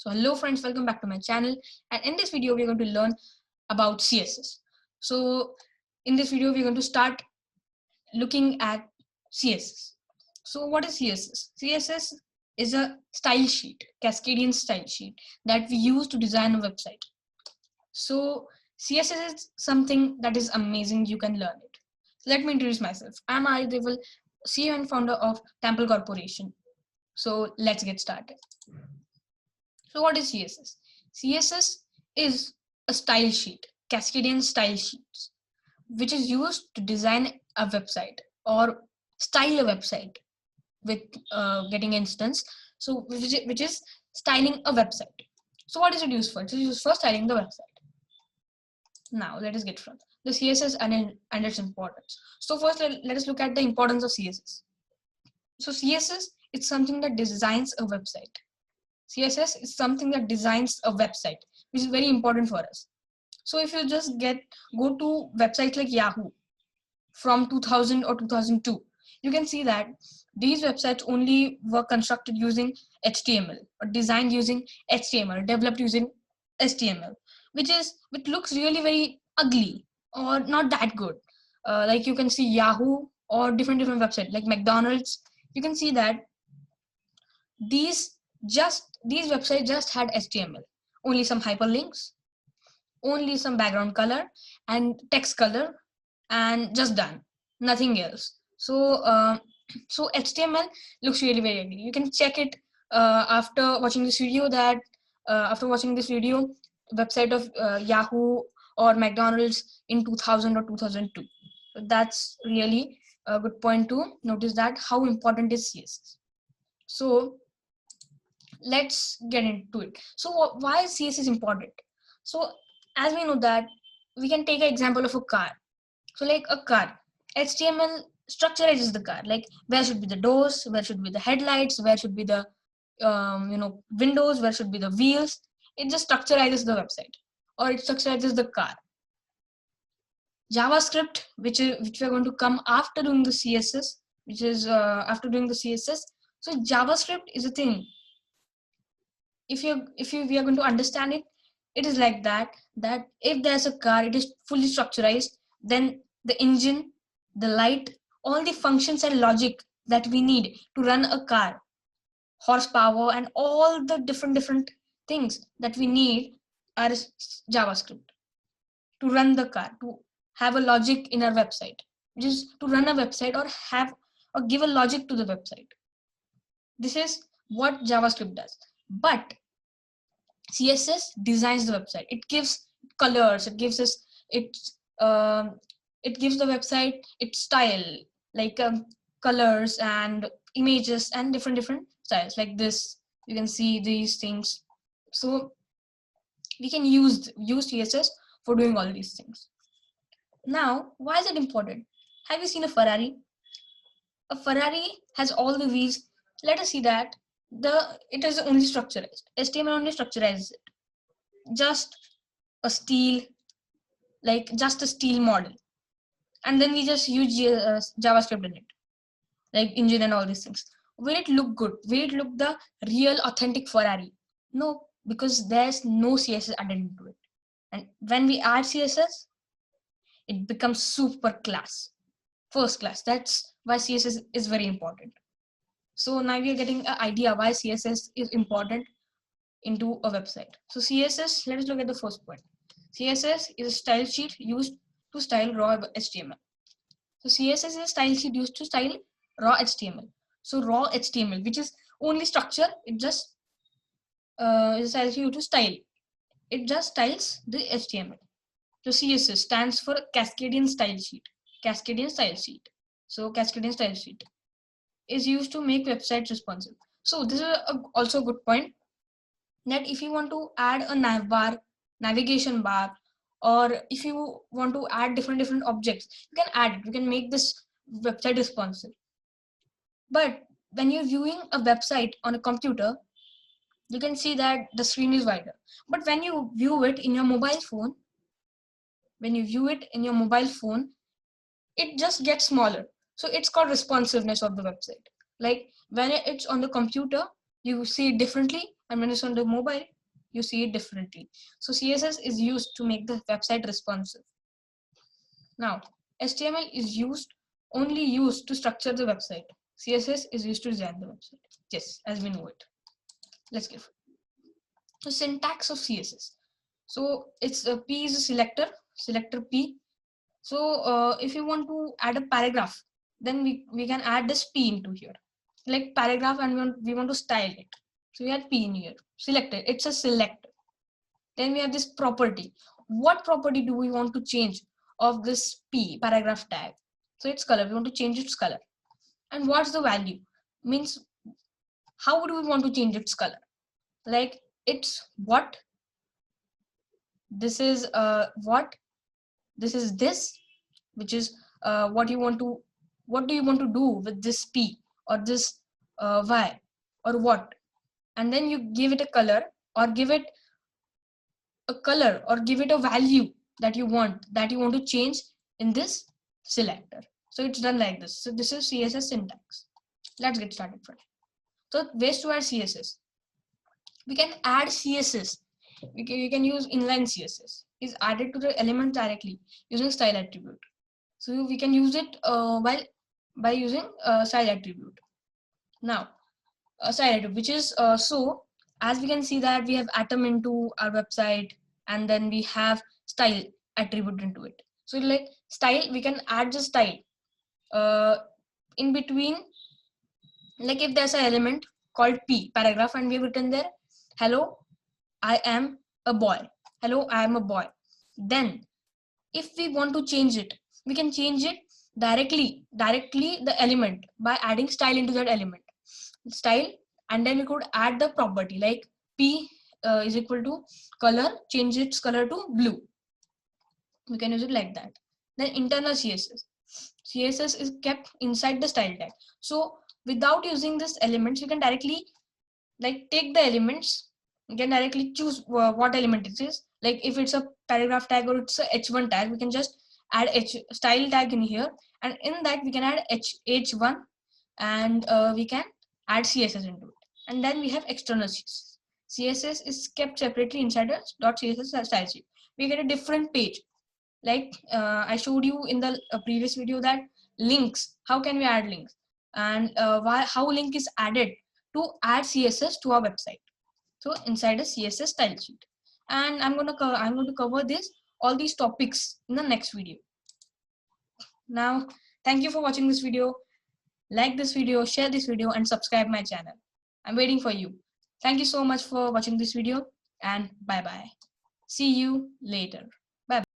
So hello friends, welcome back to my channel, and in this video we're going to learn about CSS. So in this video we're going to start looking at CSS. So what is CSS? CSS is a style sheet, Cascadian style sheet that we use to design a website. So CSS is something that is amazing. You can learn it. So let me introduce myself. I'm Ari Deval, CEO and founder of Temple Corporation. So let's get started. So what is CSS? CSS is a style sheet, Cascadian style sheets, which is used to design a website or style a website with getting instance. So which is styling a website. So what is it used for? It is used for styling the website. Now let us get from the CSS and its importance. So first let us look at the importance of CSS. So CSS is something that designs a website. CSS is something that designs a website, which is very important for us. So if you just go to websites like Yahoo from 2000 or 2002, you can see that these websites only were constructed using HTML or designed using HTML, developed using HTML, which looks really very ugly or not that good. Like you can see Yahoo or different websites like McDonald's. You can see that these websites just had HTML, only some hyperlinks, only some background color and text color, and just done, nothing else. So so HTML looks really very ugly. You can check it after watching this video. Website of Yahoo or McDonald's in 2000 or 2002. So that's really a good point to notice that how important is CSS. So let's get into it. So why is CSS important? So as we know that we can take an example of a car. So like a car, HTML structurizes the car, like where should be the doors, where should be the headlights, where should be the windows, where should be the wheels. It just structurizes the website, or it structurizes the car. JavaScript, which we are going to come after doing the CSS, So JavaScript is a thing. If we are going to understand it, it is like that if there's a car, it is fully structurized, then the engine, the light, all the functions and logic that we need to run a car, horsepower and all the different things that we need are JavaScript to run the car, to have a logic in our website, which is to run a website or give a logic to the website. This is what JavaScript does. But CSS designs the website. It gives colors. It gives the website its style, like colors and images and different styles. Like this, you can see these things. So we can use CSS for doing all these things. Now, why is it important? Have you seen a Ferrari? A Ferrari has all the wheels. Let us see that it is only structurized. HTML only structurizes it. Just a steel model, and then we just use JavaScript in it, like engine and all these things. Will it look good? Will it look the real authentic Ferrari? No, because there's no CSS added into it. And when we add CSS, it becomes super class, first class. That's why CSS is very important. So now we are getting an idea why CSS is important into a website. So CSS, let us look at the first point. CSS is a style sheet used to style raw HTML. So CSS is a style sheet used to style raw HTML. So raw HTML, which is only structure, it just is a style sheet to style. It just styles the HTML. So CSS stands for Cascadian style sheet. Cascadian style sheet. So Cascadian style sheet is used to make websites responsive. So this is also a good point, that if you want to add a nav bar, navigation bar, or if you want to add different objects, you can add it. You can make this website responsive. But when you're viewing a website on a computer, you can see that the screen is wider. But when you view it in your mobile phone, it just gets smaller. So it's called responsiveness of the website. Like when it's on the computer, you see it differently, and when it's on the mobile, you see it differently. So CSS is used to make the website responsive. Now HTML is only used to structure the website. CSS is used to design the website. Yes, as we know it. Let's get the syntax of CSS. So it's P is a selector P. So if you want to add a paragraph, then we can add this P into here, like paragraph, and we want to style it. So we add P in here, selected, it's a selector. Then we have this property. What property do we want to change of this P paragraph tag? So it's color, we want to change its color. And what's the value? Means how do we want to change its color? Like it's what, this is what, this is this, which is what do you want to do with this P or this Y or what, and then you give it a color, or give it a value that you want to change in this selector. So it's done like this. So this is CSS syntax. Let's get started first. So ways to add CSS. We can add CSS. We can use inline CSS. Is added to the element directly using style attribute. So we can use it by using style attribute. Now style attribute, which is so as we can see that we have atom into our website, and then we have style attribute into it. So like style, we can add the style in between. Like if there's an element called P paragraph, and we have written there, hello I am a boy, hello I am a boy. Then if we want to change it, we can change it directly the element by adding style into that element, style, and then we could add the property like P is equal to color, change its color to blue. We can use it like that. Then internal CSS is kept inside the style tag. So without using this elements, you can directly like take the elements, you can directly choose what element it is. Like if it's a paragraph tag or it's a h1 tag, we can just add style tag in here, and in that we can add h1, and we can add CSS into it, and then we have external CSS. CSS is kept separately inside a .css style sheet. We get a different page. Like I showed you in the previous video that links, how can we add links, and how link is added to add CSS to our website. So inside a CSS style sheet, and I'm going to cover all these topics in the next video. Now thank you for watching this video. Like this video, share this video, and subscribe my channel. I'm waiting for you. Thank you so much for watching this video, and bye bye. See you later.